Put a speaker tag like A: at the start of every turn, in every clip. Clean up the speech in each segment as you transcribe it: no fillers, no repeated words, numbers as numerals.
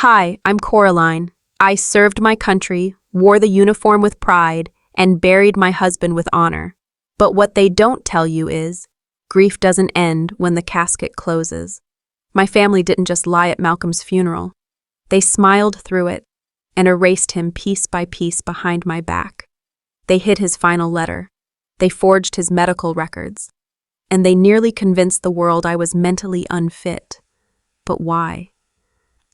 A: Hi, I'm Coraline. I served my country, wore the uniform with pride, and buried my husband with honor. But what they don't tell you is, grief doesn't end when the casket closes. My family didn't just lie at Malcolm's funeral. They smiled through it and erased him piece by piece behind my back. They hid his final letter. They forged his medical records. And they nearly convinced the world I was mentally unfit. But why?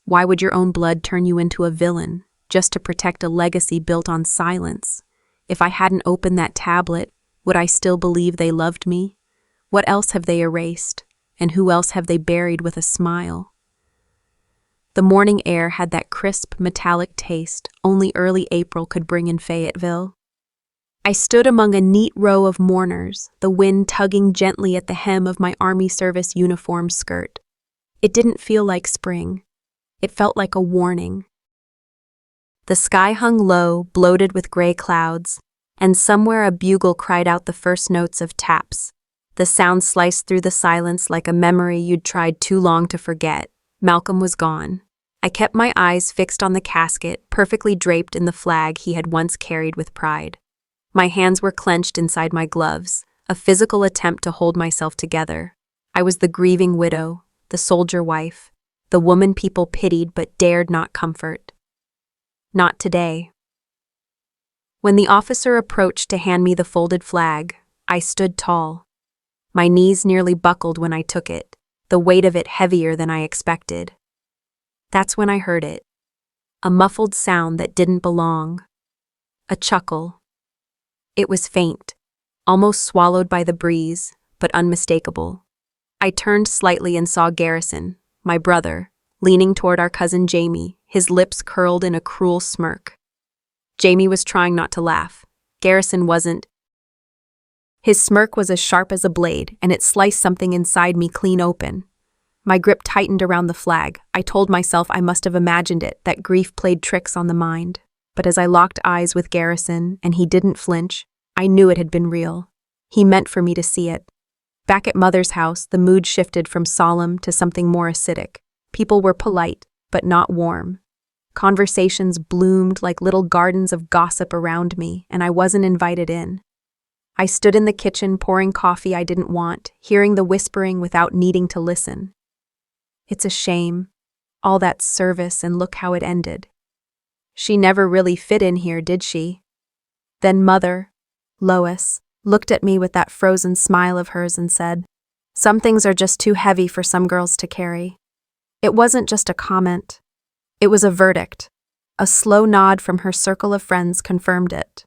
A: Why would your own blood turn you into a villain, just to protect a legacy built on silence? If I hadn't opened that tablet, would I still believe they loved me? What else have they erased? And who else have they buried with a smile? The morning air had that crisp, metallic taste only early April could bring in Fayetteville. I stood among a neat row of mourners, the wind tugging gently at the hem of my Army service uniform skirt. It didn't feel like spring. It felt like a warning. The sky hung low, bloated with gray clouds, and somewhere a bugle cried out the first notes of taps. The sound sliced through the silence like a memory you'd tried too long to forget. Malcolm was gone. I kept my eyes fixed on the casket, perfectly draped in the flag he had once carried with pride. My hands were clenched inside my gloves, a physical attempt to hold myself together. I was the grieving widow, the soldier wife, the woman people pitied but dared not comfort. Not today. When the officer approached to hand me the folded flag, I stood tall. My knees nearly buckled when I took it, the weight of it heavier than I expected. That's when I heard it. A muffled sound that didn't belong. A chuckle. It was faint, almost swallowed by the breeze, but unmistakable. I turned slightly and saw Garrison, my brother, leaning toward our cousin Jamie, his lips curled in a cruel smirk. Jamie was trying not to laugh. Garrison wasn't. His smirk was as sharp as a blade, and it sliced something inside me clean open. My grip tightened around the flag. I told myself I must have imagined it, that grief played tricks on the mind. But as I locked eyes with Garrison, and he didn't flinch, I knew it had been real. He meant for me to see it. Back at Mother's house, the mood shifted from solemn to something more acidic. People were polite, but not warm. Conversations bloomed like little gardens of gossip around me, and I wasn't invited in. I stood in the kitchen pouring coffee I didn't want, hearing the whispering without needing to listen. It's a shame. All that service, and look how it ended. She never really fit in here, did she? Then Mother, Lois, looked at me with that frozen smile of hers and said, "Some things are just too heavy for some girls to carry." It wasn't just a comment. It was a verdict. A slow nod from her circle of friends confirmed it.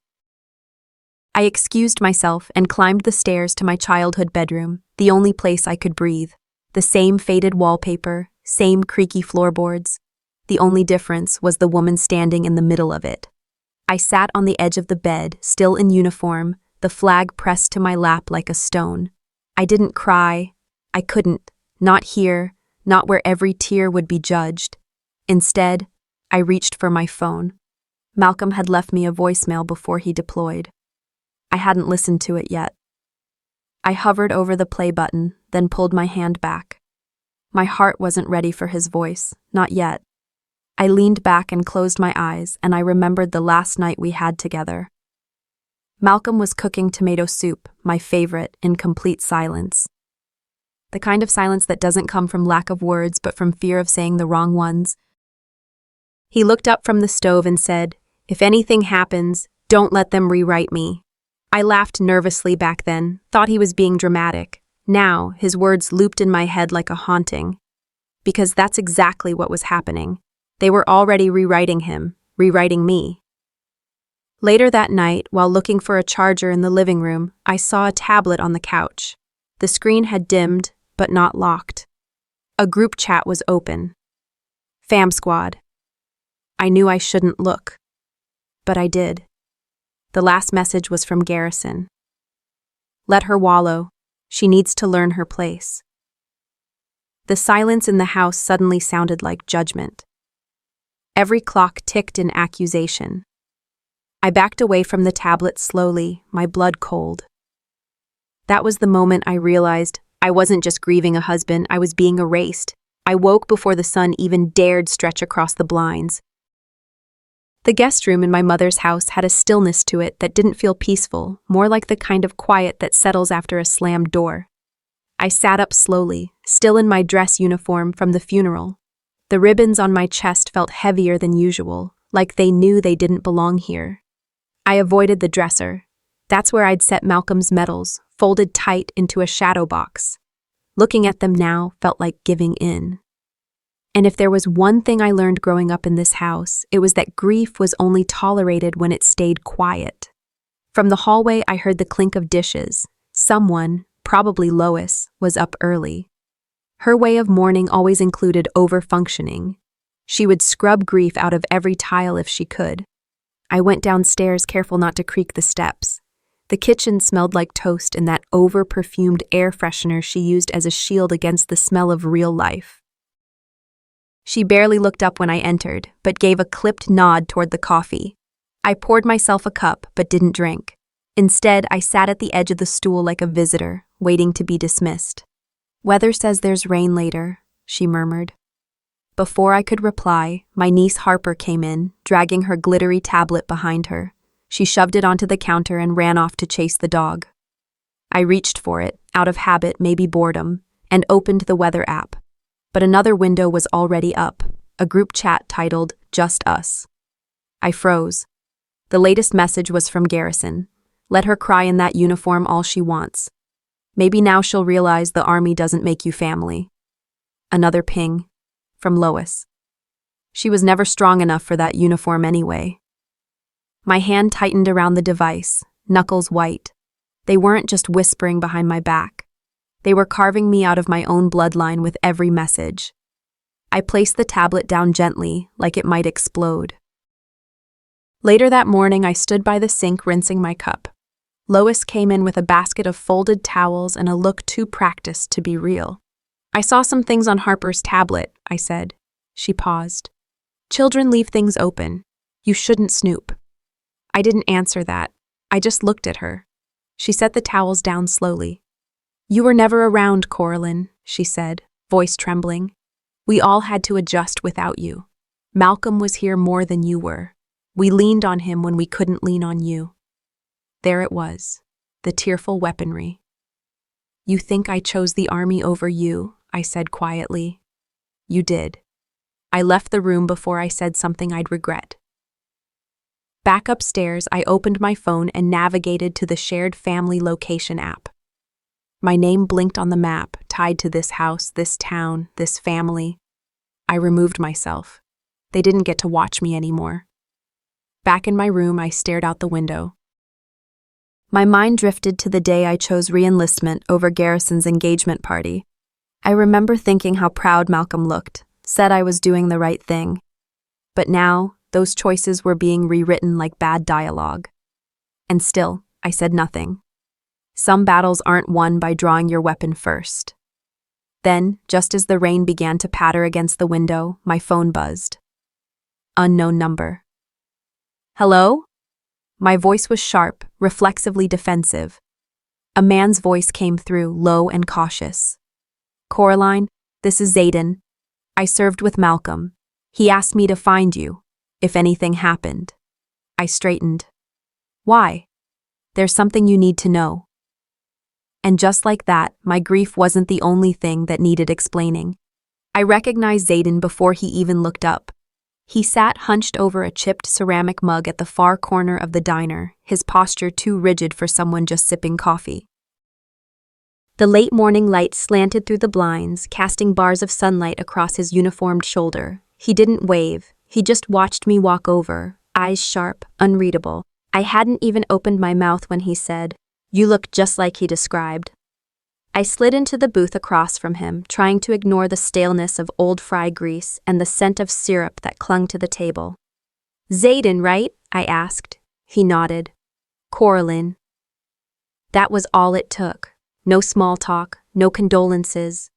A: I excused myself and climbed the stairs to my childhood bedroom, the only place I could breathe. The same faded wallpaper, same creaky floorboards. The only difference was the woman standing in the middle of it. I sat on the edge of the bed, still in uniform, the flag pressed to my lap like a stone. I didn't cry. I couldn't. Not here, not where every tear would be judged. Instead, I reached for my phone. Malcolm had left me a voicemail before he deployed. I hadn't listened to it yet. I hovered over the play button, then pulled my hand back. My heart wasn't ready for his voice, not yet. I leaned back and closed my eyes, and I remembered the last night we had together. Malcolm was cooking tomato soup, my favorite, in complete silence. The kind of silence that doesn't come from lack of words, but from fear of saying the wrong ones. He looked up from the stove and said, "If anything happens, don't let them rewrite me." I laughed nervously back then, thought he was being dramatic. Now, his words looped in my head like a haunting. Because that's exactly what was happening. They were already rewriting him, rewriting me. Later that night, while looking for a charger in the living room, I saw a tablet on the couch. The screen had dimmed, but not locked. A group chat was open. Fam Squad. I knew I shouldn't look. But I did. The last message was from Garrison. "Let her wallow. She needs to learn her place." The silence in the house suddenly sounded like judgment. Every clock ticked in accusation. I backed away from the tablet slowly, my blood cold. That was the moment I realized I wasn't just grieving a husband, I was being erased, I woke before the sun even dared stretch across the blinds. The guest room in my mother's house had a stillness to it that didn't feel peaceful, more like the kind of quiet that settles after a slammed door. I sat up slowly, still in my dress uniform from the funeral. The ribbons on my chest felt heavier than usual, like they knew they didn't belong here. I avoided the dresser. That's where I'd set Malcolm's medals, folded tight into a shadow box. Looking at them now felt like giving in. And if there was one thing I learned growing up in this house, it was that grief was only tolerated when it stayed quiet. From the hallway, I heard the clink of dishes. Someone, probably Lois, was up early. Her way of mourning always included over-functioning. She would scrub grief out of every tile if she could. I went downstairs, careful not to creak the steps. The kitchen smelled like toast and that over-perfumed air freshener she used as a shield against the smell of real life. She barely looked up when I entered, but gave a clipped nod toward the coffee. I poured myself a cup, but didn't drink. Instead, I sat at the edge of the stool like a visitor, waiting to be dismissed. "Weather says there's rain later," she murmured. Before I could reply, my niece Harper came in, dragging her glittery tablet behind her. She shoved it onto the counter and ran off to chase the dog. I reached for it, out of habit, maybe boredom, and opened the weather app. But another window was already up, a group chat titled, "Just Us." I froze. The latest message was from Garrison. Let her cry in that uniform all she wants. Maybe now she'll realize the army doesn't make you family. Another ping. From Lois. She was never strong enough for that uniform anyway. My hand tightened around the device, knuckles white. They weren't just whispering behind my back. They were carving me out of my own bloodline with every message. I placed the tablet down gently, like it might explode. Later that morning, I stood by the sink rinsing my cup. Lois came in with a basket of folded towels and a look too practiced to be real. "I saw some things on Harper's tablet," I said. She paused. "Children leave things open. You shouldn't snoop." I didn't answer that. I just looked at her. She set the towels down slowly. "You were never around, Coraline," she said, voice trembling. "We all had to adjust without you. Malcolm was here more than you were. We leaned on him when we couldn't lean on you." There it was, the tearful weaponry. "You think I chose the army over you?" I said quietly. "You did." I left the room before I said something I'd regret. Back upstairs, I opened my phone and navigated to the shared family location app. My name blinked on the map, tied to this house, this town, this family. I removed myself. They didn't get to watch me anymore. Back in my room, I stared out the window. My mind drifted to the day I chose re-enlistment over Garrison's engagement party. I remember thinking how proud Malcolm looked, said I was doing the right thing. But now, those choices were being rewritten like bad dialogue. And still, I said nothing. Some battles aren't won by drawing your weapon first. Then, just as the rain began to patter against the window, my phone buzzed. Unknown number. "Hello?" My voice was sharp, reflexively defensive. A man's voice came through, low and cautious. "Coraline, this is Zayden. I served with Malcolm. He asked me to find you, if anything happened." I straightened. "Why?" "There's something you need to know." And just like that, my grief wasn't the only thing that needed explaining. I recognized Zayden before he even looked up. He sat hunched over a chipped ceramic mug at the far corner of the diner, his posture too rigid for someone just sipping coffee. The late morning light slanted through the blinds, casting bars of sunlight across his uniformed shoulder. He didn't wave, he just watched me walk over, eyes sharp, unreadable. I hadn't even opened my mouth when he said, "You look just like he described." I slid into the booth across from him, trying to ignore the staleness of old fry grease and the scent of syrup that clung to the table. "Zayden, right?" I asked. He nodded. "Coraline." That was all it took. No small talk, no condolences.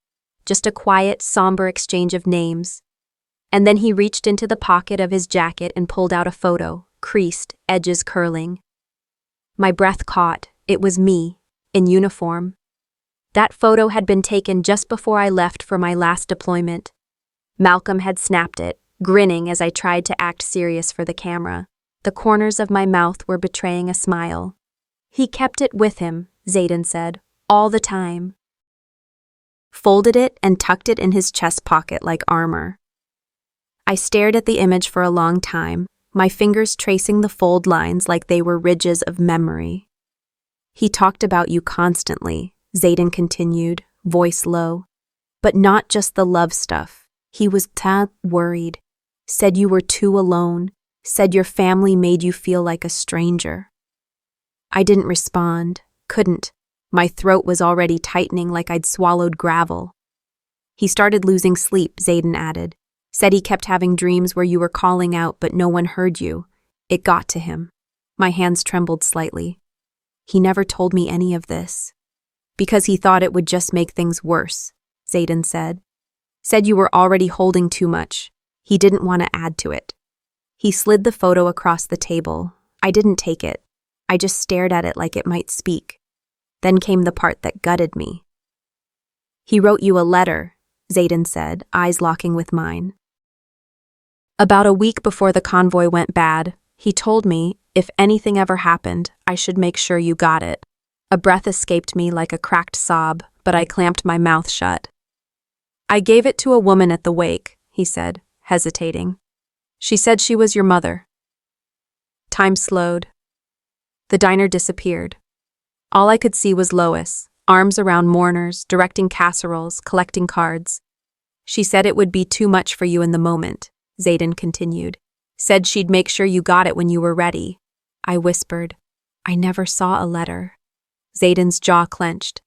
A: Just a quiet, somber exchange of names. And then he reached into the pocket of his jacket and pulled out a photo, creased, edges curling. My breath caught. It was me, in uniform. That photo had been taken just before I left for my last deployment, Malcolm had snapped it, grinning as I tried to act serious for the camera. The corners of my mouth were betraying a smile. He kept it with him, Zayden said, all the time. Folded it and tucked it in his chest pocket like armor. I stared at the image for a long time, my fingers tracing the fold lines like they were ridges of memory. He talked about you constantly, Zayden continued, voice low. But not just the love stuff. He was worried. Said you were too alone. Said your family made you feel like a stranger. I didn't respond. Couldn't. My throat was already tightening like I'd swallowed gravel. He started losing sleep, Zayden added. Said he kept having dreams where you were calling out but no one heard you. It got to him. My hands trembled slightly. He never told me any of this. Because he thought it would just make things worse, Zayden said. Said you were already holding too much. He didn't want to add to it. He slid the photo across the table. I didn't take it. I just stared at it like it might speak. Then came the part that gutted me. He wrote you a letter, Zayden said, eyes locking with mine. About a week before the convoy went bad, he told me, if anything ever happened, I should make sure you got it. A breath escaped me like a cracked sob, but I clamped my mouth shut. I gave it to a woman at the wake, he said, hesitating. She said she was your mother. Time slowed. The diner disappeared. All I could see was Lois, arms around mourners, directing casseroles, collecting cards. She said it would be too much for you in the moment, Zayden continued. Said she'd make sure you got it when you were ready. I whispered, I never saw a letter. Zayden's jaw clenched.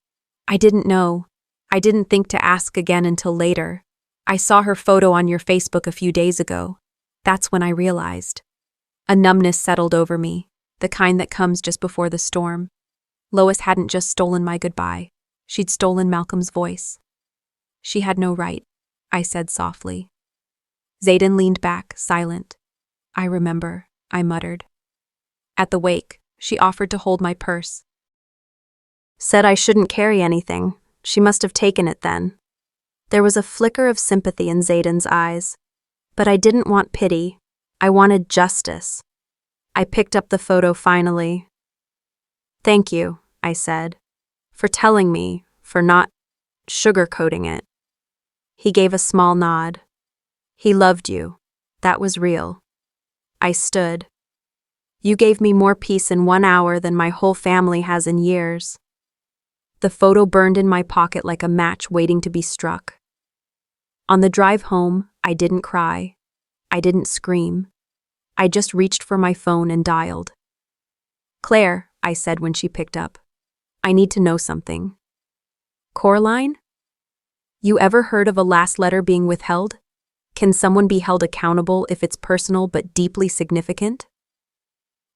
A: I didn't know. I didn't think to ask again until later. I saw her photo on your Facebook a few days ago. That's when I realized. A numbness settled over me, the kind that comes just before the storm. Lois hadn't just stolen my goodbye. She'd stolen Malcolm's voice. She had no right, I said softly. Zayden leaned back, silent. I remember, I muttered. At the wake, she offered to hold my purse. Said I shouldn't carry anything. She must have taken it then. There was a flicker of sympathy in Zayden's eyes. But I didn't want pity. I wanted justice. I picked up the photo finally. Thank you, I said, for telling me, for not sugarcoating it. He gave a small nod. He loved you. That was real. I stood. You gave me more peace in 1 hour than my whole family has in years. The photo burned in my pocket like a match waiting to be struck. On the drive home, I didn't cry. I didn't scream. I just reached for my phone and dialed. Claire, I said when she picked up. I need to know something. Coraline? You ever heard of a last letter being withheld? Can someone be held accountable if it's personal but deeply significant?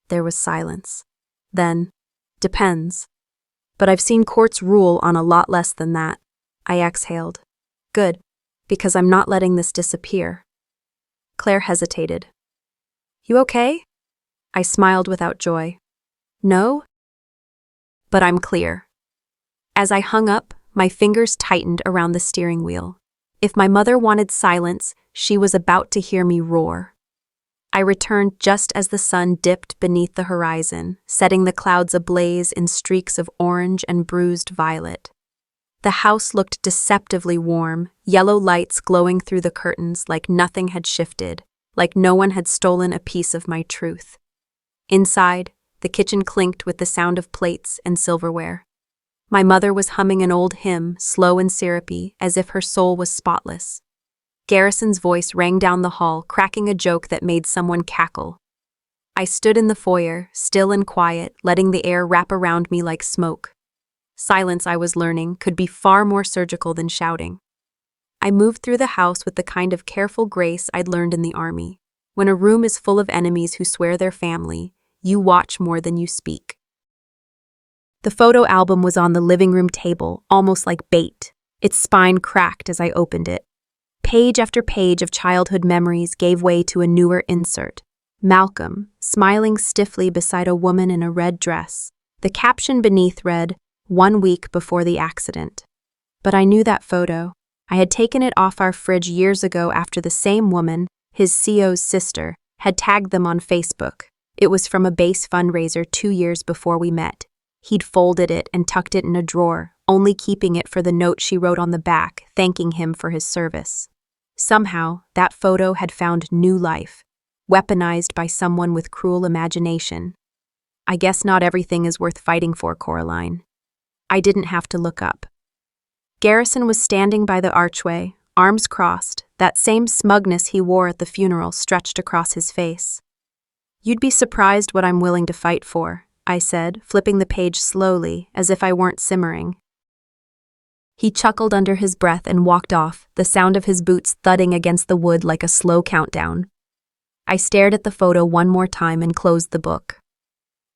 A: There was silence. Then, depends. But I've seen courts rule on a lot less than that. I exhaled. Good, because I'm not letting this disappear. Claire hesitated. You okay? I smiled without joy. No? But I'm clear. As I hung up, my fingers tightened around the steering wheel. If my mother wanted silence, she was about to hear me roar. I returned just as the sun dipped beneath the horizon, setting the clouds ablaze in streaks of orange and bruised violet. The house looked deceptively warm, yellow lights glowing through the curtains like nothing had shifted, like no one had stolen a piece of my truth. Inside, the kitchen clinked with the sound of plates and silverware. My mother was humming an old hymn, slow and syrupy, as if her soul was spotless. Garrison's voice rang down the hall, cracking a joke that made someone cackle. I stood in the foyer, still and quiet, letting the air wrap around me like smoke. Silence, I was learning, could be far more surgical than shouting. I moved through the house with the kind of careful grace I'd learned in the army. When a room is full of enemies who swear they're family, you watch more than you speak. The photo album was on the living room table, almost like bait. Its spine cracked as I opened it. Page after page of childhood memories gave way to a newer insert. Malcolm, smiling stiffly beside a woman in a red dress. The caption beneath read, 1 week before the accident. But I knew that photo. I had taken it off our fridge years ago after the same woman, his CO's sister, had tagged them on Facebook. It was from a base fundraiser 2 years before we met. He'd folded it and tucked it in a drawer, only keeping it for the note she wrote on the back, thanking him for his service. Somehow, that photo had found new life, weaponized by someone with cruel imagination. I guess not everything is worth fighting for, Coraline. I didn't have to look up. Garrison was standing by the archway, arms crossed, that same smugness he wore at the funeral stretched across his face. "You'd be surprised what I'm willing to fight for," I said, flipping the page slowly, as if I weren't simmering. He chuckled under his breath and walked off, the sound of his boots thudding against the wood like a slow countdown. I stared at the photo one more time and closed the book.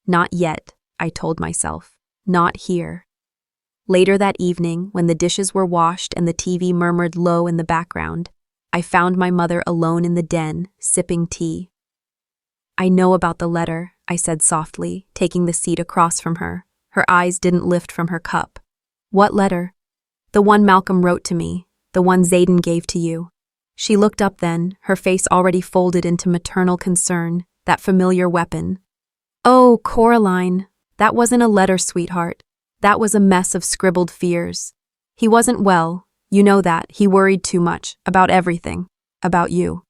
A: Not yet, I told myself. Not here. Later that evening, when the dishes were washed and the TV murmured low in the background, I found my mother alone in the den, sipping tea. "I know about the letter," I said softly, taking the seat across from her. Her eyes didn't lift from her cup. "What letter?" "The one Malcolm wrote to me, the one Zayden gave to you." She looked up then, her face already folded into maternal concern, that familiar weapon. "Oh, Coraline, that wasn't a letter, sweetheart. That was a mess of scribbled fears. He wasn't well, you know that. He worried too much, about everything, about you."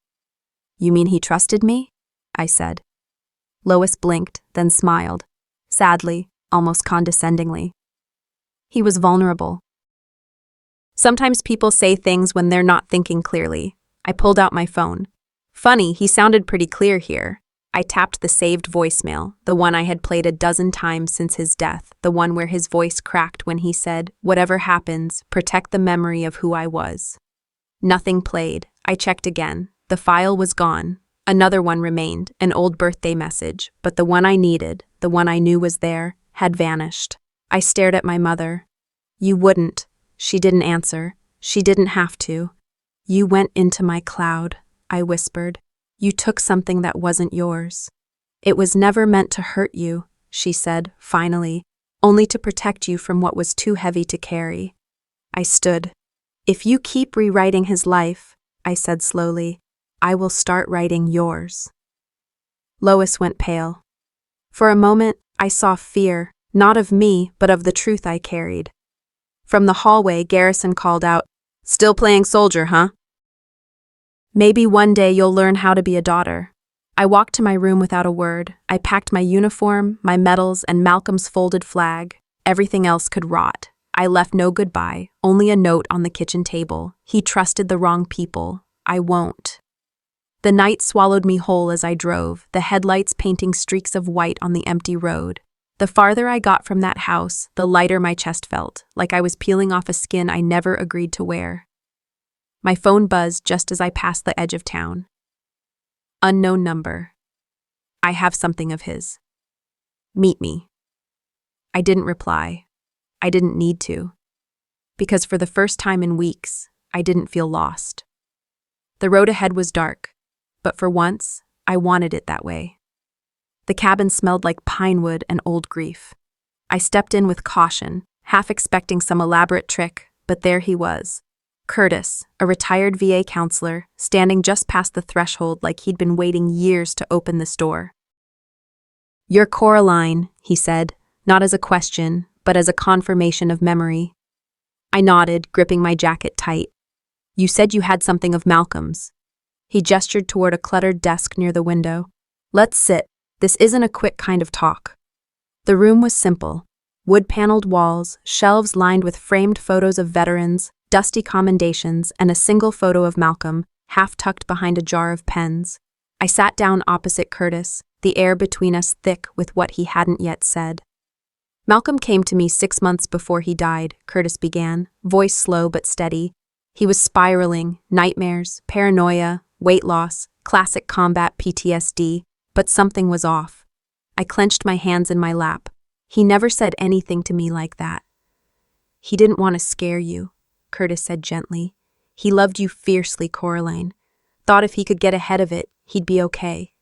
A: "You mean he trusted me?" I said. Lois blinked, then smiled, sadly, almost condescendingly. "He was vulnerable. Sometimes people say things when they're not thinking clearly." I pulled out my phone. Funny, he sounded pretty clear here. I tapped the saved voicemail, the one I had played a dozen times since his death, the one where his voice cracked when he said, "Whatever happens, protect the memory of who I was." Nothing played. I checked again. The file was gone. Another one remained, an old birthday message, but the one I needed, the one I knew was there, had vanished. I stared at my mother. "You wouldn't." She didn't answer. She didn't have to. "You went into my cloud," I whispered. "You took something that wasn't yours." "It was never meant to hurt you," she said, finally, "only to protect you from what was too heavy to carry." I stood. "If you keep rewriting his life," I said slowly, "I will start writing yours." Lois went pale. For a moment, I saw fear, not of me, but of the truth I carried. From the hallway, Garrison called out, "Still playing soldier, huh?" "Maybe one day you'll learn how to be a daughter." I walked to my room without a word. I packed my uniform, my medals, and Malcolm's folded flag. Everything else could rot. I left no goodbye, only a note on the kitchen table. "He trusted the wrong people. I won't." The night swallowed me whole as I drove, the headlights painting streaks of white on the empty road. The farther I got from that house, the lighter my chest felt, like I was peeling off a skin I never agreed to wear. My phone buzzed just as I passed the edge of town. Unknown number. "I have something of his. Meet me." I didn't reply. I didn't need to. Because for the first time in weeks, I didn't feel lost. The road ahead was dark, but for once, I wanted it that way. The cabin smelled like pine wood and old grief. I stepped in with caution, half expecting some elaborate trick, but there he was. Curtis, a retired VA counselor, standing just past the threshold like he'd been waiting years to open this door. "You're Coraline," he said, not as a question, but as a confirmation of memory. I nodded, gripping my jacket tight. "You said you had something of Malcolm's." He gestured toward a cluttered desk near the window. "Let's sit. This isn't a quick kind of talk." The room was simple. Wood-paneled walls, shelves lined with framed photos of veterans, dusty commendations, and a single photo of Malcolm, half tucked behind a jar of pens. I sat down opposite Curtis, the air between us thick with what he hadn't yet said. "Malcolm came to me 6 months before he died," Curtis began, voice slow but steady. "He was spiraling, nightmares, paranoia, weight loss, classic combat PTSD, but something was off." I clenched my hands in my lap. "He never said anything to me like that." "He didn't want to scare you," Curtis said gently. "He loved you fiercely, Coraline. Thought if he could get ahead of it, he'd be okay."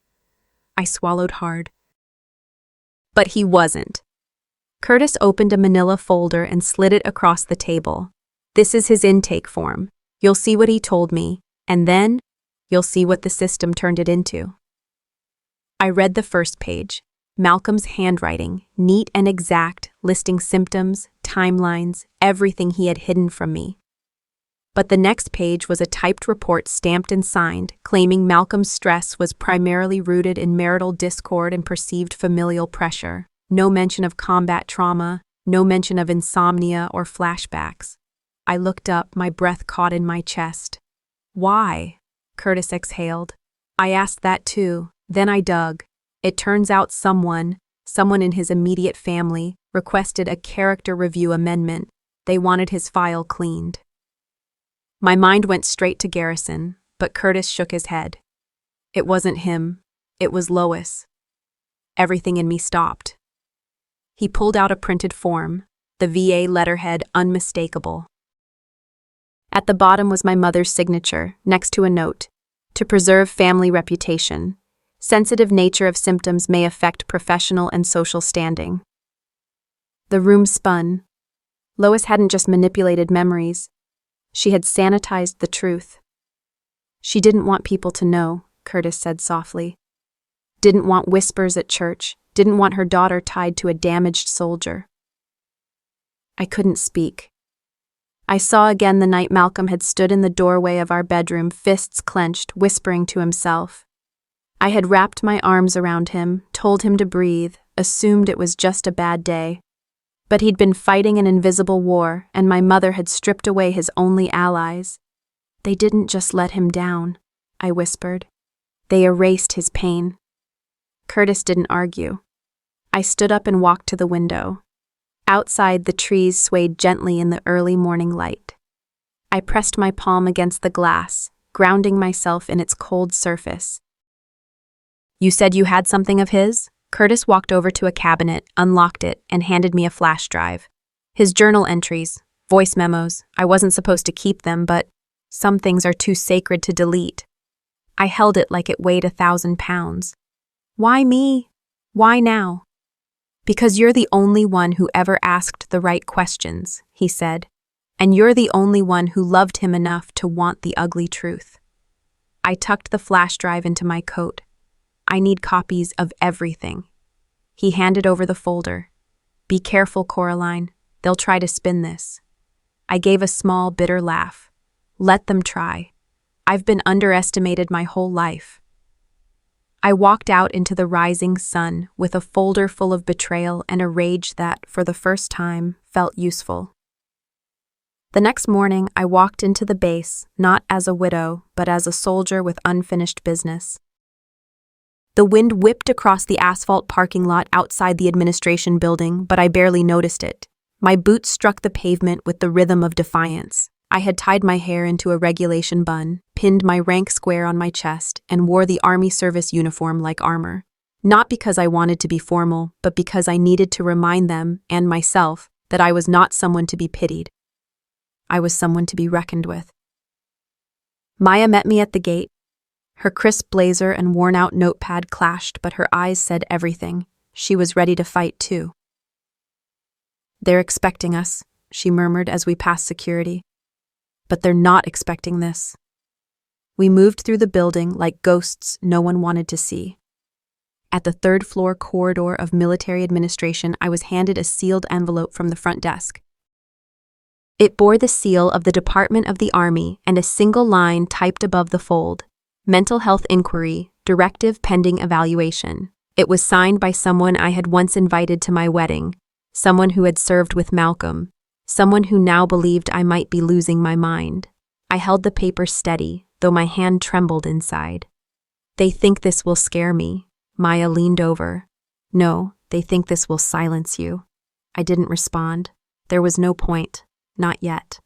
A: I swallowed hard. But he wasn't. Curtis opened a manila folder and slid it across the table. "This is his intake form. You'll see what he told me, and then you'll see what the system turned it into. I read the first page. Malcolm's handwriting, neat and exact, listing symptoms, timelines, everything he had hidden from me. But the next page was a typed report stamped and signed, claiming Malcolm's stress was primarily rooted in marital discord and perceived familial pressure. No mention of combat trauma, no mention of insomnia or flashbacks. I looked up, my breath caught in my chest. Why? Curtis exhaled. I asked that too, then I dug. It turns out someone in his immediate family, requested a character review amendment. They wanted his file cleaned. My mind went straight to Garrison, but Curtis shook his head. It wasn't him. It was Lois. Everything in me stopped. He pulled out a printed form, the VA letterhead unmistakable. At the bottom was my mother's signature, next to a note, to preserve family reputation. Sensitive nature of symptoms may affect professional and social standing. The room spun. Lois hadn't just manipulated memories. She had sanitized the truth. She didn't want people to know, Curtis said softly. Didn't want whispers at church. Didn't want her daughter tied to a damaged soldier. I couldn't speak. I saw again the night Malcolm had stood in the doorway of our bedroom, fists clenched, whispering to himself. I had wrapped my arms around him, told him to breathe, assumed it was just a bad day. But he'd been fighting an invisible war, and my mother had stripped away his only allies. They didn't just let him down, I whispered. They erased his pain. Curtis didn't argue. I stood up and walked to the window. Outside, the trees swayed gently in the early morning light. I pressed my palm against the glass, grounding myself in its cold surface. You said you had something of his? Curtis walked over to a cabinet, unlocked it, and handed me a flash drive. His journal entries, voice memos. I wasn't supposed to keep them, but some things are too sacred to delete. I held it like it weighed 1,000 pounds. Why me? Why now? Because you're the only one who ever asked the right questions, he said, and you're the only one who loved him enough to want the ugly truth. I tucked the flash drive into my coat. I need copies of everything. He handed over the folder. Be careful, Coraline. They'll try to spin this. I gave a small, bitter laugh. Let them try. I've been underestimated my whole life. I walked out into the rising sun with a folder full of betrayal and a rage that, for the first time, felt useful. The next morning, I walked into the base, not as a widow, but as a soldier with unfinished business. The wind whipped across the asphalt parking lot outside the administration building, but I barely noticed it. My boots struck the pavement with the rhythm of defiance. I had tied my hair into a regulation bun, pinned my rank square on my chest, and wore the Army service uniform like armor. Not because I wanted to be formal, but because I needed to remind them, and myself, that I was not someone to be pitied. I was someone to be reckoned with. Maya met me at the gate. Her crisp blazer and worn-out notepad clashed, but her eyes said everything. She was ready to fight, too. They're expecting us, she murmured as we passed security. But they're not expecting this. We moved through the building like ghosts no one wanted to see. At the third-floor corridor of military administration, I was handed a sealed envelope from the front desk. It bore the seal of the Department of the Army and a single line typed above the fold. Mental health inquiry, directive pending evaluation. It was signed by someone I had once invited to my wedding, someone who had served with Malcolm, someone who now believed I might be losing my mind. I held the paper steady, though my hand trembled inside. They think this will scare me. Maya leaned over. No, they think this will silence you. I didn't respond. There was no point. Not yet.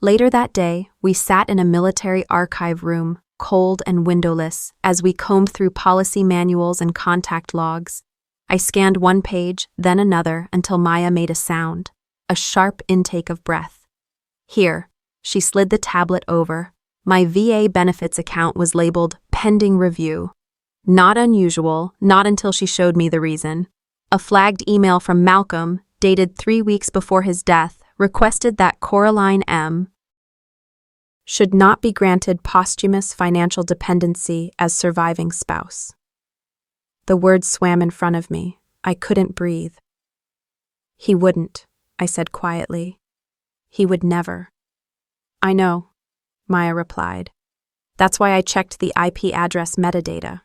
A: Later that day, we sat in a military archive room, cold and windowless, as we combed through policy manuals and contact logs. I scanned one page, then another, until Maya made a sound, a sharp intake of breath. Here, she slid the tablet over. My VA benefits account was labeled pending review. Not unusual, not until she showed me the reason. A flagged email from Malcolm, dated 3 weeks before his death, requested that Coraline M. should not be granted posthumous financial dependency as surviving spouse. The words swam in front of me. I couldn't breathe. He wouldn't, I said quietly. He would never. I know, Maya replied. That's why I checked the IP address metadata.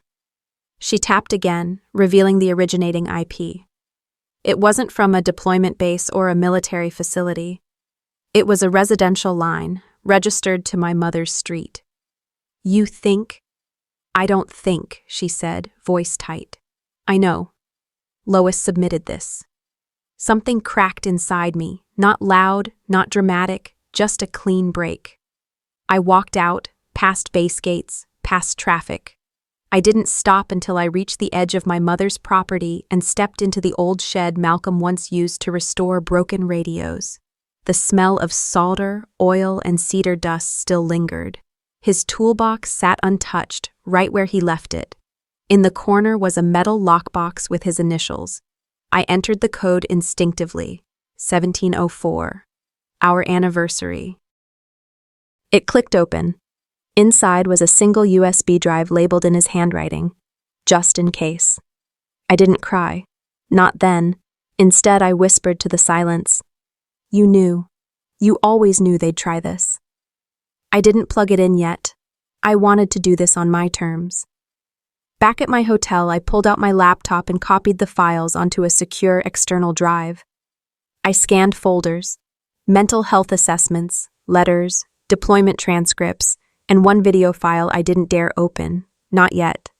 A: She tapped again, revealing the originating IP. It wasn't from a deployment base or a military facility. It was a residential line, registered to my mother's street. You think? I don't think, she said, voice tight. I know. Lois submitted this. Something cracked inside me, not loud, not dramatic, just a clean break. I walked out, past base gates, past traffic. I didn't stop until I reached the edge of my mother's property and stepped into the old shed Malcolm once used to restore broken radios. The smell of solder, oil, and cedar dust still lingered. His toolbox sat untouched, right where he left it. In the corner was a metal lockbox with his initials. I entered the code instinctively. 1704. Our anniversary. It clicked open. Inside was a single USB drive labeled in his handwriting, just in case. I didn't cry. Not then. Instead, I whispered to the silence. You knew. You always knew they'd try this. I didn't plug it in yet. I wanted to do this on my terms. Back at my hotel, I pulled out my laptop and copied the files onto a secure external drive. I scanned folders, mental health assessments, letters, deployment transcripts, and one video file I didn't dare open, not yet.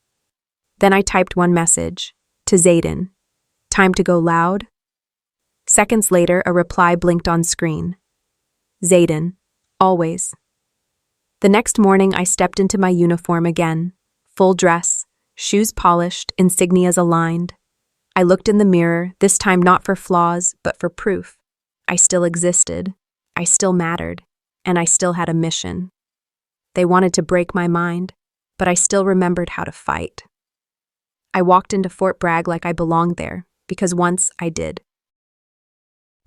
A: Then I typed one message, to Zayden. Time to go loud? Seconds later, a reply blinked on screen. Zayden, always. The next morning, I stepped into my uniform again, full dress, shoes polished, insignias aligned. I looked in the mirror, this time not for flaws, but for proof. I still existed, I still mattered, and I still had a mission. They wanted to break my mind, but I still remembered how to fight. I walked into Fort Bragg like I belonged there, because once I did.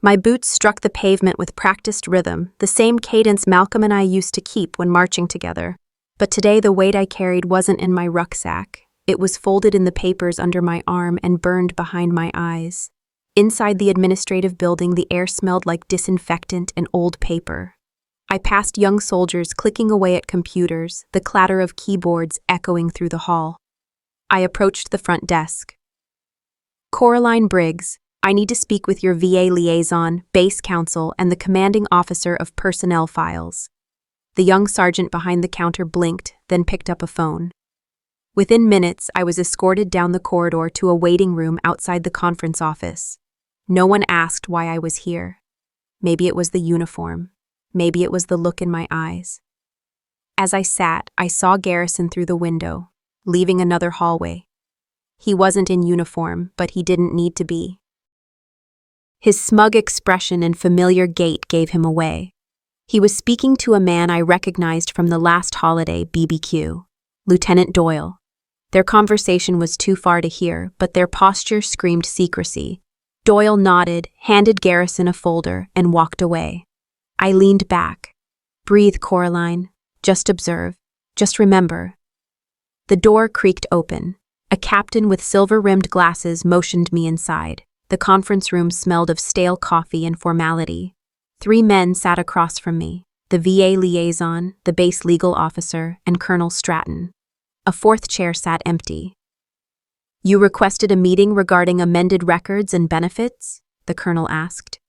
A: My boots struck the pavement with practiced rhythm, the same cadence Malcolm and I used to keep when marching together. But today the weight I carried wasn't in my rucksack. It was folded in the papers under my arm and burned behind my eyes. Inside the administrative building, the air smelled like disinfectant and old paper. I passed young soldiers clicking away at computers, the clatter of keyboards echoing through the hall. I approached the front desk. Coraline Briggs, I need to speak with your VA liaison, base counsel, and the commanding officer of personnel files. The young sergeant behind the counter blinked, then picked up a phone. Within minutes, I was escorted down the corridor to a waiting room outside the conference office. No one asked why I was here. Maybe it was the uniform. Maybe it was the look in my eyes. As I sat, I saw Garrison through the window, leaving another hallway. He wasn't in uniform, but he didn't need to be. His smug expression and familiar gait gave him away. He was speaking to a man I recognized from the last holiday BBQ, Lieutenant Doyle. Their conversation was too far to hear, but their posture screamed secrecy. Doyle nodded, handed Garrison a folder, and walked away. I leaned back. Breathe, Coraline. Just observe. Just remember. The door creaked open. A captain with silver-rimmed glasses motioned me inside. The conference room smelled of stale coffee and formality. 3 men sat across from me, the VA liaison, the base legal officer, and Colonel Stratton. A 4th chair sat empty. You requested a meeting regarding amended records and benefits? The colonel asked.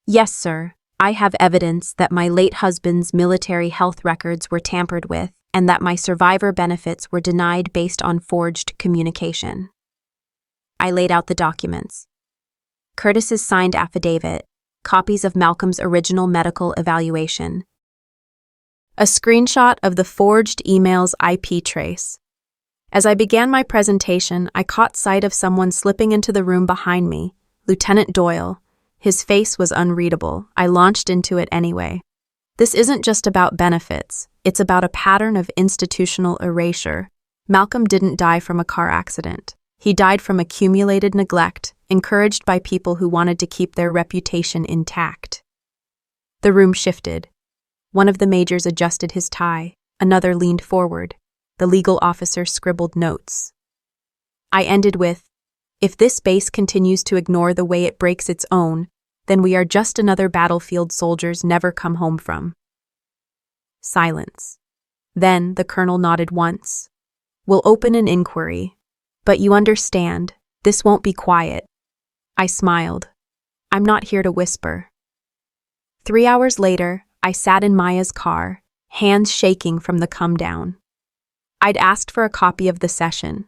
A: Yes, sir. I have evidence that my late husband's military health records were tampered with and that my survivor benefits were denied based on forged communication. I laid out the documents. Curtis's signed affidavit, copies of Malcolm's original medical evaluation, a screenshot of the forged email's IP trace. As I began my presentation, I caught sight of someone slipping into the room behind me, Lieutenant Doyle. His face was unreadable. I launched into it anyway. This isn't just about benefits. It's about a pattern of institutional erasure. Malcolm didn't die from a car accident. He died from accumulated neglect, encouraged by people who wanted to keep their reputation intact. The room shifted. One of the majors adjusted his tie, another leaned forward. The legal officer scribbled notes. I ended with, "If this base continues to ignore the way it breaks its own, then we are just another battlefield soldiers never come home from." Silence. Then the colonel nodded once. "We'll open an inquiry. But you understand, this won't be quiet." I smiled. "I'm not here to whisper." 3 hours later, I sat in Maya's car, hands shaking from the come down. I'd asked for a copy of the session.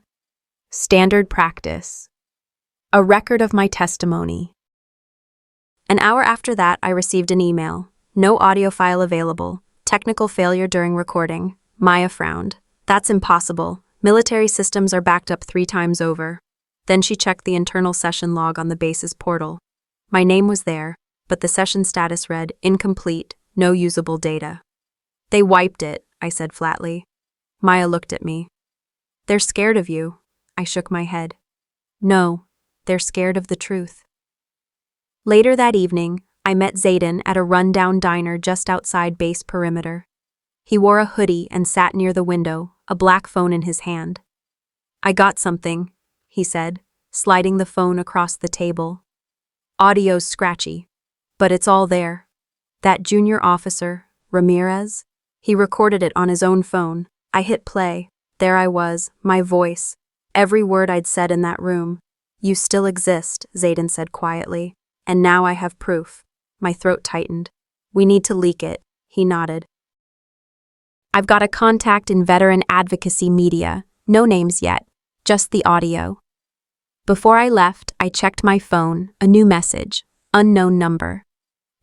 A: Standard practice. A record of my testimony. An hour after that, I received an email. No audio file available. Technical failure during recording. Maya frowned. "That's impossible. Military systems are backed up 3 times over." Then she checked the internal session log on the base's portal. My name was there, but the session status read, "Incomplete, no usable data." "They wiped it," I said flatly. Maya looked at me. "They're scared of you." I shook my head. "No, they're scared of the truth." Later that evening, I met Zayden at a rundown diner just outside base perimeter. He wore a hoodie and sat near the window, a black phone in his hand. "I got something," he said, sliding the phone across the table. "Audio's scratchy, but it's all there. That junior officer, Ramirez, he recorded it on his own phone. I hit play. There I was, my voice, every word I'd said in that room. 'You still exist,' Zayden said quietly. 'And now I have proof.'" My throat tightened. "We need to leak it," he nodded. "I've got a contact in veteran advocacy media. No names yet, just the audio." Before I left, I checked my phone, a new message, unknown number.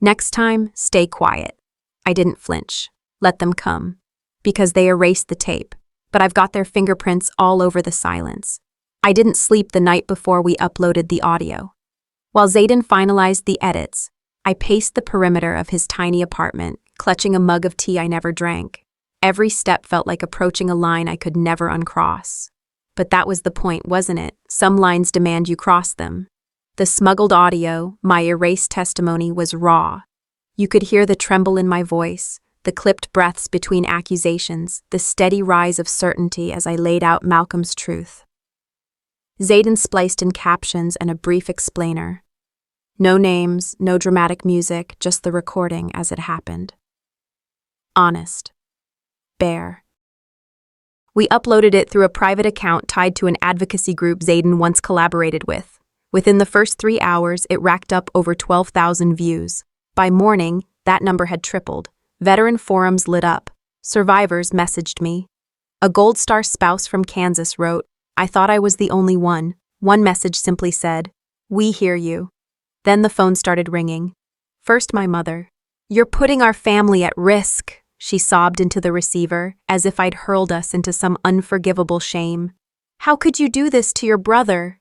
A: "Next time, stay quiet." I didn't flinch. Let them come. Because they erased the tape, but I've got their fingerprints all over the silence. I didn't sleep the night before we uploaded the audio. While Zayden finalized the edits, I paced the perimeter of his tiny apartment, clutching a mug of tea I never drank. Every step felt like approaching a line I could never uncross. But that was the point, wasn't it? Some lines demand you cross them. The smuggled audio, my erased testimony, was raw. You could hear the tremble in my voice, the clipped breaths between accusations, the steady rise of certainty as I laid out Malcolm's truth. Zayden spliced in captions and a brief explainer. No names, no dramatic music, just the recording as it happened. Honest. Bare. We uploaded it through a private account tied to an advocacy group Zayden once collaborated with. Within the first 3 hours, it racked up over 12,000 views. By morning, that number had tripled. Veteran forums lit up. Survivors messaged me. A Gold Star spouse from Kansas wrote, "I thought I was the only one." One message simply said, "We hear you." Then the phone started ringing. First my mother. "You're putting our family at risk," she sobbed into the receiver, as if I'd hurled us into some unforgivable shame. "How could you do this to your brother?"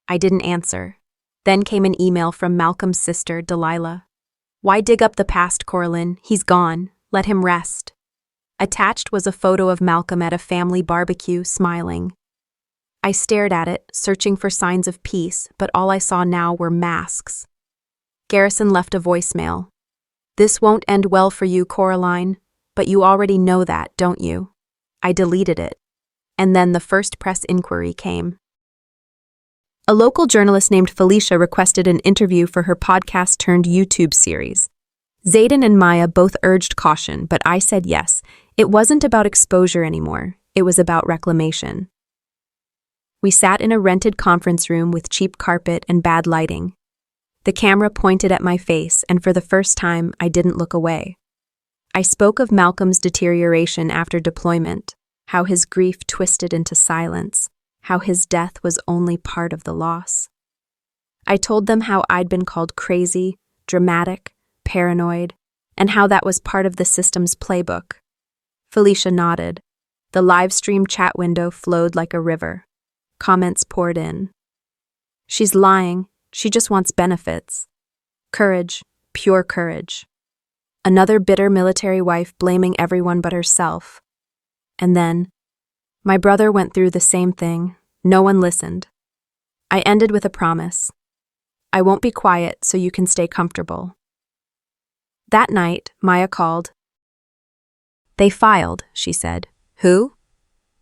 A: I didn't answer. Then came an email from Malcolm's sister, Delilah. "Why dig up the past, Coraline? He's gone. Let him rest." Attached was a photo of Malcolm at a family barbecue, smiling. I stared at it, searching for signs of peace, but all I saw now were masks. Garrison left a voicemail. "This won't end well for you, Coraline, but you already know that, don't you?" I deleted it. And then the first press inquiry came. A local journalist named Felicia requested an interview for her podcast-turned-YouTube series. Zayden and Maya both urged caution, but I said yes. It wasn't about exposure anymore. It was about reclamation. We sat in a rented conference room with cheap carpet and bad lighting. The camera pointed at my face, and for the first time, I didn't look away. I spoke of Malcolm's deterioration after deployment, how his grief twisted into silence, how his death was only part of the loss. I told them how I'd been called crazy, dramatic, paranoid, and how that was part of the system's playbook. Felicia nodded. The live stream chat window flowed like a river. Comments poured in. "She's lying. She just wants benefits." Courage, pure courage. Another bitter military wife blaming everyone but herself. And then, my brother went through the same thing. No one listened. I ended with a promise. I won't be quiet so you can stay comfortable. That night, Maya called. They filed, she said. Who?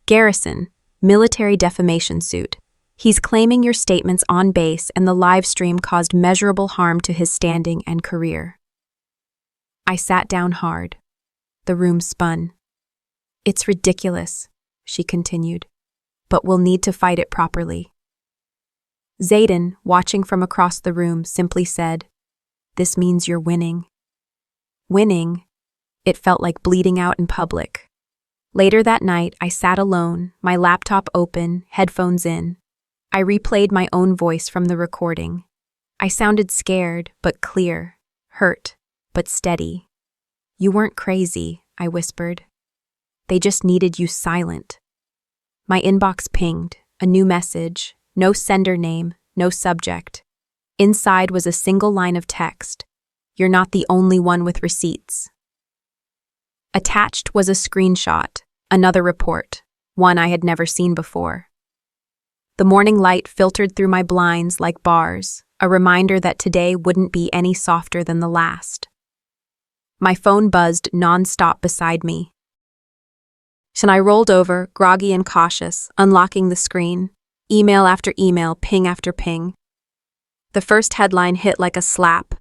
A: Garrison, military defamation suit. He's claiming your statements on base and the live stream caused measurable harm to his standing and career. I sat down hard. The room spun. It's ridiculous, she continued, but we'll need to fight it properly. Zayden, watching from across the room, simply said, This means you're winning. Winning? It felt like bleeding out in public. Later that night, I sat alone, my laptop open, headphones in. I replayed my own voice from the recording. I sounded scared, but clear, hurt, but steady. You weren't crazy, I whispered. They just needed you silent. My inbox pinged, a new message, no sender name, no subject. Inside was a single line of text. You're not the only one with receipts. Attached was a screenshot, another report, one I had never seen before. The morning light filtered through my blinds like bars, a reminder that today wouldn't be any softer than the last. My phone buzzed non-stop beside me. And I rolled over, groggy and cautious, unlocking the screen, email after email, ping after ping. The first headline hit like a slap.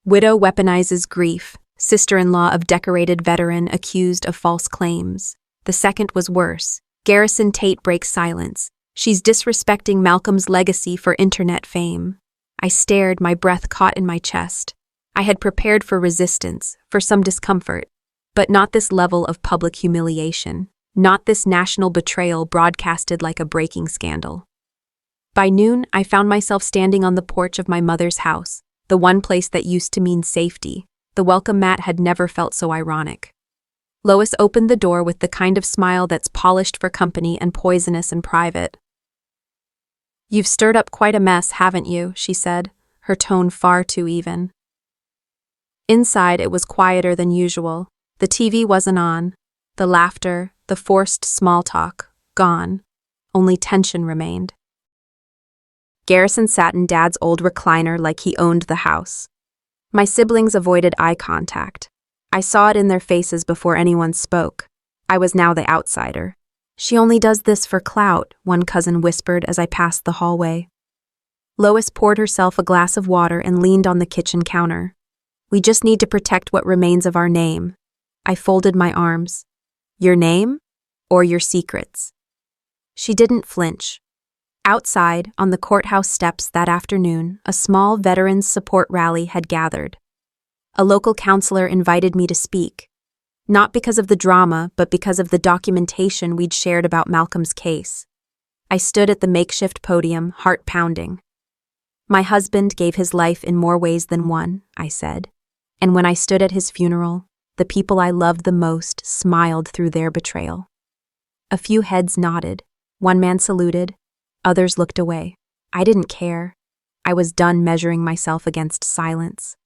A: Widow weaponizes grief, sister-in-law of decorated veteran accused of false claims. The second was worse. Garrison Tate breaks silence. She's disrespecting Malcolm's legacy for internet fame. I stared, my breath caught in my chest. I had prepared for resistance, for some discomfort, but not this level of public humiliation, not this national betrayal broadcasted like a breaking scandal. By noon, I found myself standing on the porch of my mother's house, the one place that used to mean safety. The welcome mat had never felt so ironic. Lois opened the door with the kind of smile that's polished for company and poisonous in private. You've stirred up quite a mess, haven't you? She said, her tone far too even. Inside, it was quieter than usual. The TV wasn't on. The laughter, the forced small talk, gone. Only tension remained. Garrison sat in Dad's old recliner like he owned the house. My siblings avoided eye contact. I saw it in their faces before anyone spoke. I was now the outsider. She only does this for clout, one cousin whispered as I passed the hallway. Lois poured herself a glass of water and leaned on the kitchen counter. We just need to protect what remains of our name. I folded my arms. Your name? Or your secrets? She didn't flinch. Outside, on the courthouse steps that afternoon, a small veterans support rally had gathered. A local counselor invited me to speak, not because of the drama, but because of the documentation we'd shared about Malcolm's case. I stood at the makeshift podium, heart pounding. My husband gave his life in more ways than one, I said, and when I stood at his funeral, the people I loved the most smiled through their betrayal. A few heads nodded, one man saluted, others looked away. I didn't care. I was done measuring myself against silence.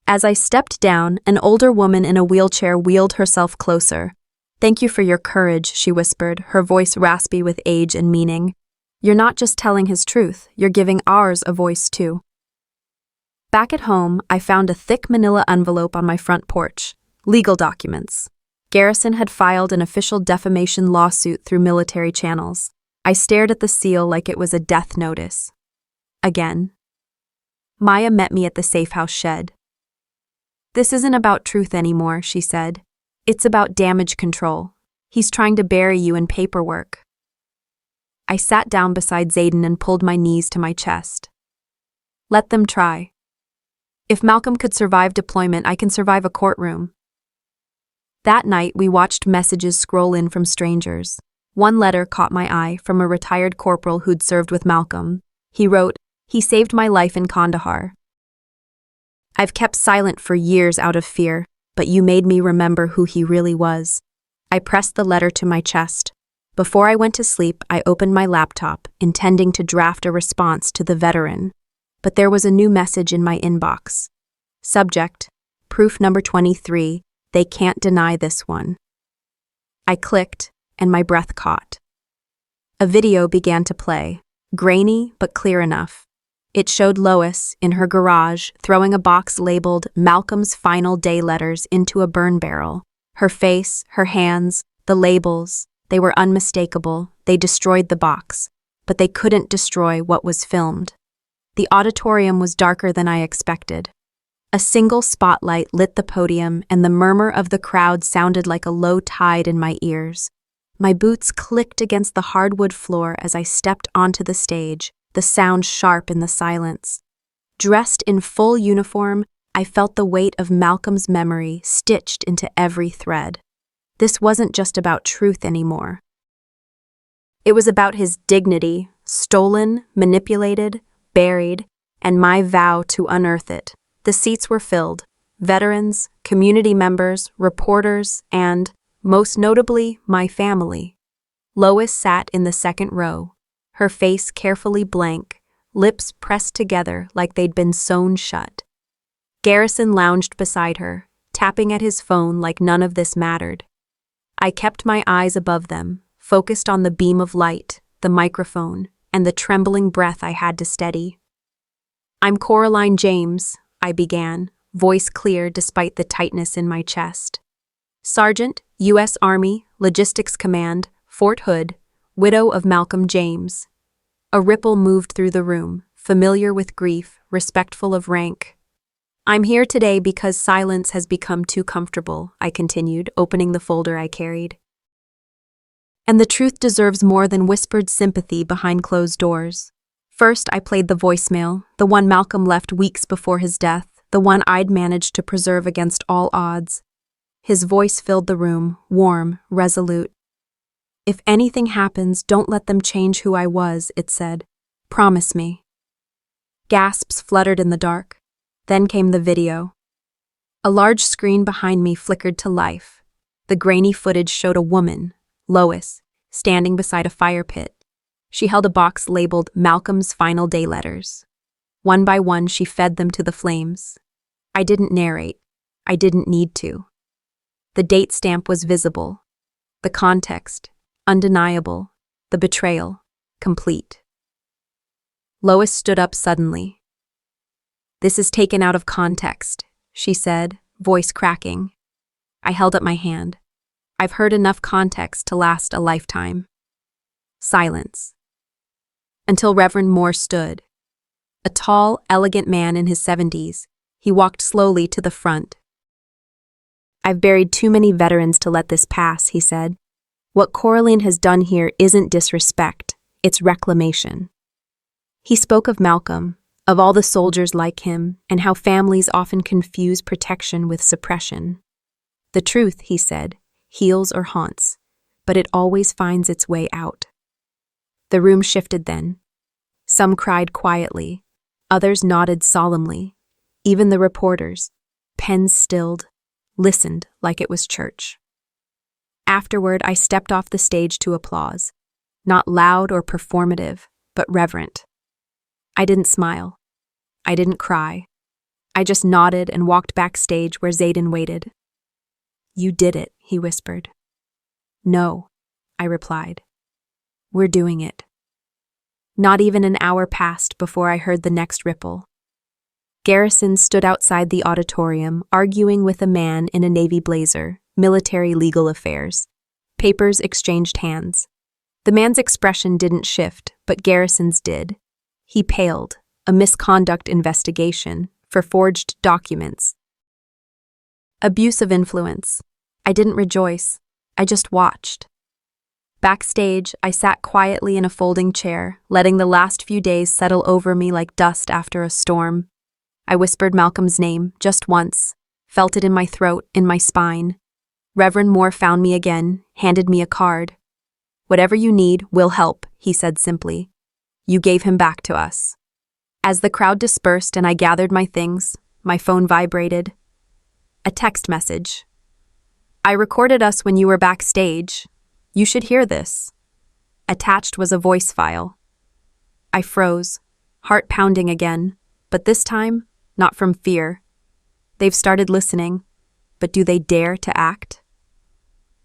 A: As I stepped down, an older woman in a wheelchair wheeled herself closer. Thank you for your courage, she whispered, her voice raspy with age and meaning. You're not just telling his truth, you're giving ours a voice too. Back at home, I found a thick manila envelope on my front porch. Legal documents. Garrison had filed an official defamation lawsuit through military channels. I stared at the seal like it was a death notice. Again. Maya met me at the safe house shed. This isn't about truth anymore, she said. It's about damage control. He's trying to bury you in paperwork. I sat down beside Zayden and pulled my knees to my chest. Let them try. If Malcolm could survive deployment, I can survive a courtroom. That night, we watched messages scroll in from strangers. One letter caught my eye from a retired corporal who'd served with Malcolm. He wrote, "He saved my life in Kandahar. I've kept silent for years out of fear, but you made me remember who he really was." I pressed the letter to my chest. Before I went to sleep, I opened my laptop, intending to draft a response to the veteran. But there was a new message in my inbox. Subject, proof number 23, they can't deny this one. I clicked, and my breath caught. A video began to play, grainy but clear enough. It showed Lois, in her garage, throwing a box labeled Malcolm's Final Day Letters into a burn barrel. Her face, her hands, the labels, they were unmistakable. They destroyed the box, but they couldn't destroy what was filmed. The auditorium was darker than I expected. A single spotlight lit the podium, and the murmur of the crowd sounded like a low tide in my ears. My boots clicked against the hardwood floor as I stepped onto the stage, the sound sharp in the silence. Dressed in full uniform, I felt the weight of Malcolm's memory stitched into every thread. This wasn't just about truth anymore. It was about his dignity, stolen, manipulated, buried, and my vow to unearth it. The seats were filled. Veterans, community members, reporters, and, most notably, my family. Lois sat in the second row, her face carefully blank, lips pressed together like they'd been sewn shut. Garrison lounged beside her, tapping at his phone like none of this mattered. I kept my eyes above them, focused on the beam of light, the microphone, and the trembling breath I had to steady. "I'm Coraline James," I began, voice clear despite the tightness in my chest. "Sergeant, U.S. Army, Logistics Command, Fort Hood, widow of Malcolm James." A ripple moved through the room, familiar with grief, respectful of rank. "I'm here today because silence has become too comfortable," I continued, opening the folder I carried. "And the truth deserves more than whispered sympathy behind closed doors." First, I played the voicemail, the one Malcolm left weeks before his death, the one I'd managed to preserve against all odds. His voice filled the room, warm, resolute. "If anything happens, don't let them change who I was," it said. "Promise me." Gasps fluttered in the dark. Then came the video. A large screen behind me flickered to life. The grainy footage showed a woman, Lois, standing beside a fire pit. She held a box labeled Malcolm's Final Day Letters. One by one, she fed them to the flames. I didn't narrate. I didn't need to. The date stamp was visible. The context, undeniable. The betrayal, complete. Lois stood up suddenly. "This is taken out of context," she said, voice cracking. I held up my hand. "I've heard enough context to last a lifetime." Silence. Until Reverend Moore stood. A tall, elegant man in his 70s, he walked slowly to the front. "I've buried too many veterans to let this pass," he said. "What Coraline has done here isn't disrespect, it's reclamation." He spoke of Malcolm, of all the soldiers like him, and how families often confuse protection with suppression. "The truth," he said, "heals or haunts, but it always finds its way out." The room shifted then. Some cried quietly, others nodded solemnly. Even the reporters, pens stilled, listened like it was church. Afterward, I stepped off the stage to applause, not loud or performative, but reverent. I didn't smile. I didn't cry. I just nodded and walked backstage where Zayden waited. "You did it," he whispered. "No," I replied. "We're doing it." Not even an hour passed before I heard the next ripple. Garrison stood outside the auditorium, arguing with a man in a navy blazer, military legal affairs. Papers exchanged hands. The man's expression didn't shift, but Garrison's did. He paled, a misconduct investigation for forged documents. Abuse of influence. I didn't rejoice. I just watched. Backstage, I sat quietly in a folding chair, letting the last few days settle over me like dust after a storm. I whispered Malcolm's name just once, felt it in my throat, in my spine. Reverend Moore found me again, handed me a card. "Whatever you need, we'll help," he said simply. "You gave him back to us." As the crowd dispersed and I gathered my things, my phone vibrated. A text message. "I recorded us when you were backstage. You should hear this." Attached was a voice file. I froze, heart pounding again, but this time, not from fear. They've started listening, but do they dare to act?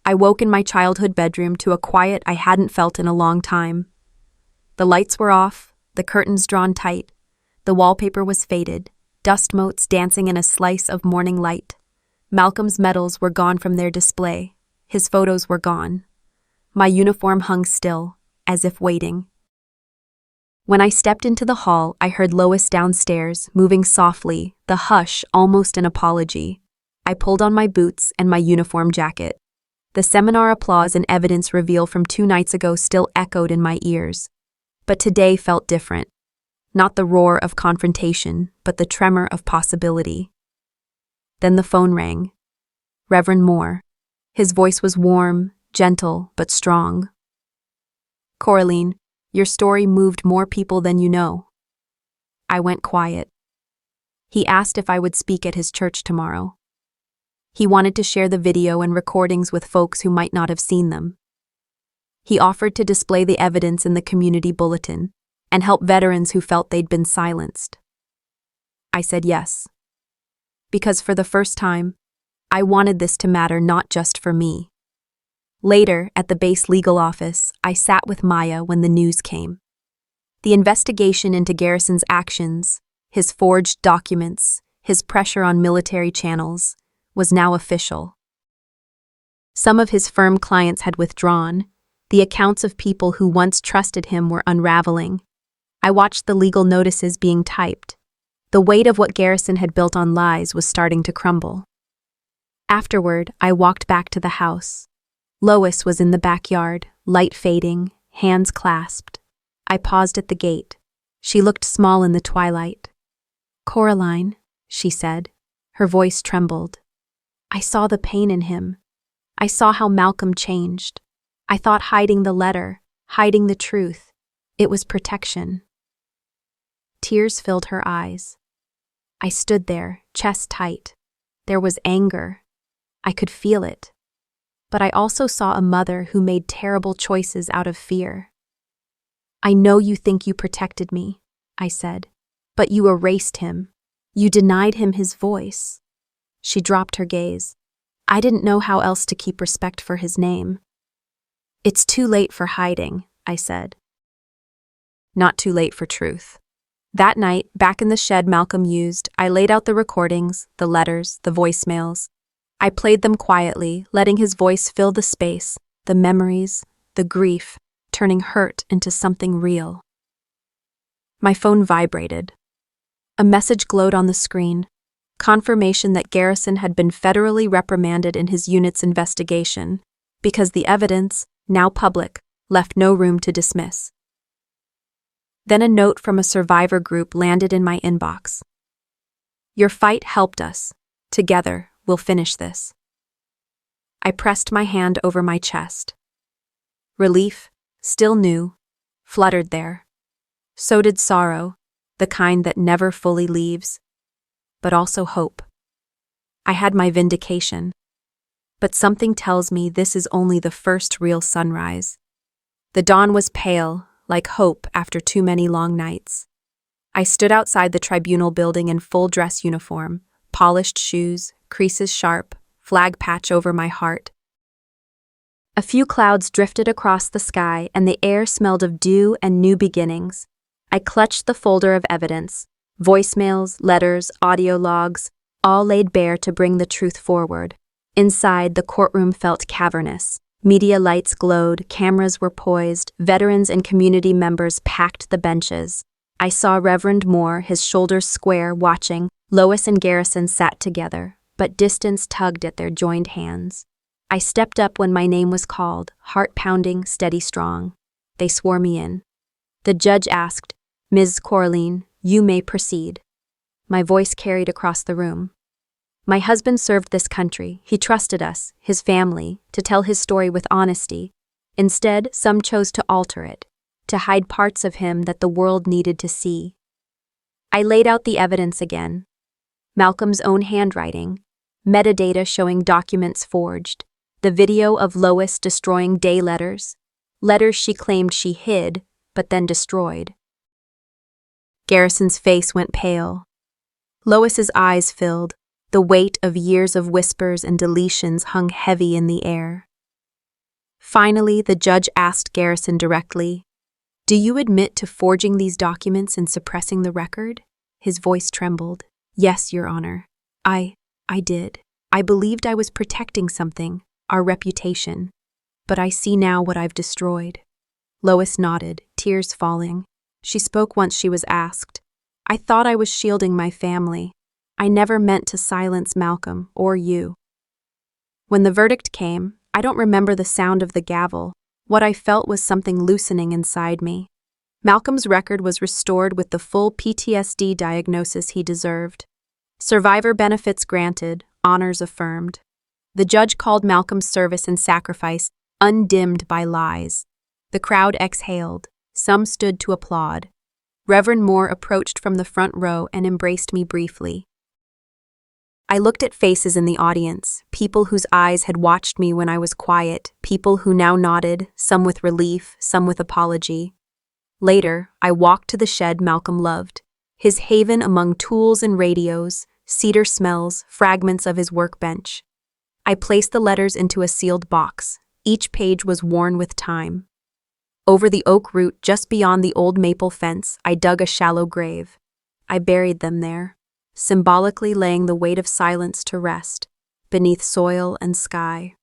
A: I woke in my childhood bedroom to a quiet I hadn't felt in a long time. The lights were off, the curtains drawn tight, the wallpaper was faded, dust motes dancing in a slice of morning light. Malcolm's medals were gone from their display. His photos were gone. My uniform hung still, as if waiting. When I stepped into the hall, I heard Lois downstairs, moving softly, the hush almost an apology. I pulled on my boots and my uniform jacket. The seminar applause and evidence reveal from 2 nights ago still echoed in my ears. But today felt different. Not the roar of confrontation, but the tremor of possibility. Then the phone rang. Reverend Moore. His voice was warm, gentle, but strong. "Coraline, your story moved more people than you know." I went quiet. He asked if I would speak at his church tomorrow. He wanted to share the video and recordings with folks who might not have seen them. He offered to display the evidence in the community bulletin and help veterans who felt they'd been silenced. I said yes. Because for the first time, I wanted this to matter not just for me. Later, at the base legal office, I sat with Maya when the news came. The investigation into Garrison's actions, his forged documents, his pressure on military channels, was now official. Some of his firm clients had withdrawn. The accounts of people who once trusted him were unraveling. I watched the legal notices being typed. The weight of what Garrison had built on lies was starting to crumble. Afterward, I walked back to the house. Lois was in the backyard, light fading, hands clasped. I paused at the gate. She looked small in the twilight. "Coraline," she said. Her voice trembled. I saw the pain in him. I saw how Malcolm changed. I thought hiding the letter, hiding the truth, it was protection. Tears filled her eyes. I stood there, chest tight. There was anger. I could feel it. But I also saw a mother who made terrible choices out of fear. "I know you think you protected me," I said, "but you erased him. You denied him his voice." She dropped her gaze. I didn't know how else to keep respect for his name. "It's too late for hiding," I said. Not too late for truth. That night, back in the shed Malcolm used, I laid out the recordings, the letters, the voicemails. I played them quietly, letting his voice fill the space, the memories, the grief, turning hurt into something real. My phone vibrated. A message glowed on the screen, confirmation that Garrison had been federally reprimanded in his unit's investigation, because the evidence, now public, left no room to dismiss. Then a note from a survivor group landed in my inbox. "Your fight helped us. Together, we'll finish this." I pressed my hand over my chest. Relief, still new, fluttered there. So did sorrow, the kind that never fully leaves, but also hope. I had my vindication. But something tells me this is only the first real sunrise. The dawn was pale, like hope after too many long nights. I stood outside the tribunal building in full dress uniform, polished shoes, creases sharp, flag patch over my heart. A few clouds drifted across the sky and the air smelled of dew and new beginnings. I clutched the folder of evidence, voicemails, letters, audio logs, all laid bare to bring the truth forward. Inside, the courtroom felt cavernous. Media lights glowed, cameras were poised, veterans and community members packed the benches. I saw Reverend Moore, his shoulders square, watching. Lois and Garrison sat together, but distance tugged at their joined hands. I stepped up when my name was called, heart pounding, steady strong. They swore me in. The judge asked, "Ms. Coraline, you may proceed." My voice carried across the room. My husband served this country. He trusted us, his family, to tell his story with honesty. Instead, some chose to alter it, to hide parts of him that the world needed to see. I laid out the evidence again. Malcolm's own handwriting, metadata showing documents forged, the video of Lois destroying day letters, letters she claimed she hid, but then destroyed. Garrison's face went pale. Lois's eyes filled. The weight of years of whispers and deletions hung heavy in the air. Finally, the judge asked Garrison directly, "Do you admit to forging these documents and suppressing the record?" His voice trembled. "Yes, Your Honor. I did." I believed I was protecting something, our reputation. But I see now what I've destroyed. Lois nodded, tears falling. She spoke once she was asked. I thought I was shielding my family. I never meant to silence Malcolm or you. When the verdict came, I don't remember the sound of the gavel. What I felt was something loosening inside me. Malcolm's record was restored with the full PTSD diagnosis he deserved. Survivor benefits granted, honors affirmed. The judge called Malcolm's service and sacrifice undimmed by lies. The crowd exhaled. Some stood to applaud. Reverend Moore approached from the front row and embraced me briefly. I looked at faces in the audience, people whose eyes had watched me when I was quiet, people who now nodded, some with relief, some with apology. Later, I walked to the shed Malcolm loved, his haven among tools and radios, cedar smells, fragments of his workbench. I placed the letters into a sealed box. Each page was worn with time. Over the oak root just beyond the old maple fence, I dug a shallow grave. I buried them there, symbolically laying the weight of silence to rest, beneath soil and sky.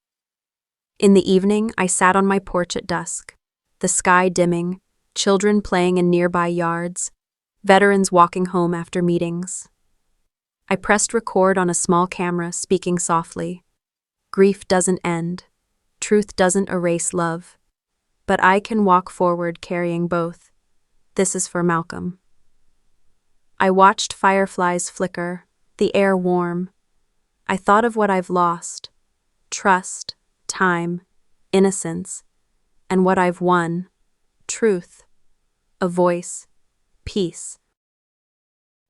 A: In the evening, I sat on my porch at dusk, the sky dimming, children playing in nearby yards, veterans walking home after meetings. I pressed record on a small camera, speaking softly. Grief doesn't end. Truth doesn't erase love. But I can walk forward carrying both. This is for Malcolm. I watched fireflies flicker, the air warm. I thought of what I've lost. Trust, time, innocence. And what I've won. Truth. A voice. Peace.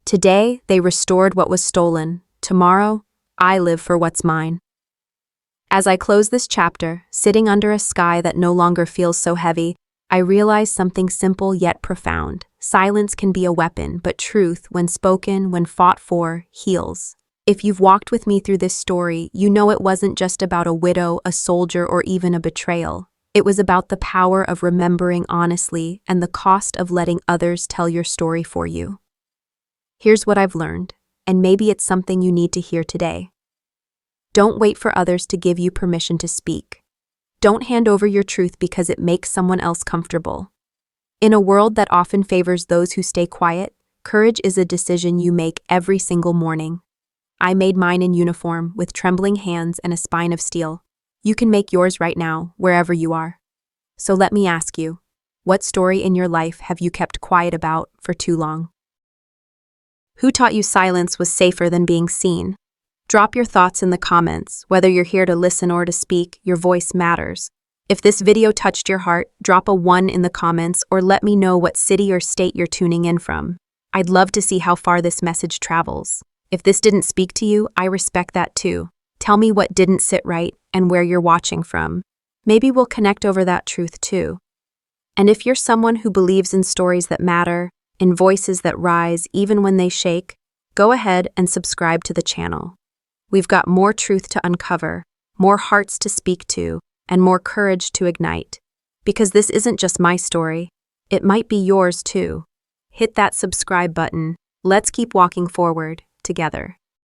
A: Today, they restored what was stolen. Tomorrow, I live for what's mine. As I close this chapter, sitting under a sky that no longer feels so heavy, I realize something simple yet profound. Silence can be a weapon, but truth, when spoken, when fought for, heals. If you've walked with me through this story, you know it wasn't just about a widow, a soldier, or even a betrayal. It was about the power of remembering honestly and the cost of letting others tell your story for you. Here's what I've learned, and maybe it's something you need to hear today. Don't wait for others to give you permission to speak. Don't hand over your truth because it makes someone else comfortable. In a world that often favors those who stay quiet, courage is a decision you make every single morning. I made mine in uniform, with trembling hands and a spine of steel. You can make yours right now, wherever you are. So let me ask you, what story in your life have you kept quiet about for too long? Who taught you silence was safer than being seen? Drop your thoughts in the comments. Whether you're here to listen or to speak, your voice matters. If this video touched your heart, drop a 1 in the comments or let me know what city or state you're tuning in from. I'd love to see how far this message travels. If this didn't speak to you, I respect that too. Tell me what didn't sit right and where you're watching from. Maybe we'll connect over that truth too. And if you're someone who believes in stories that matter, in voices that rise even when they shake, go ahead and subscribe to the channel. We've got more truth to uncover, more hearts to speak to, and more courage to ignite. Because this isn't just my story, it might be yours too. Hit that subscribe button. Let's keep walking forward, together.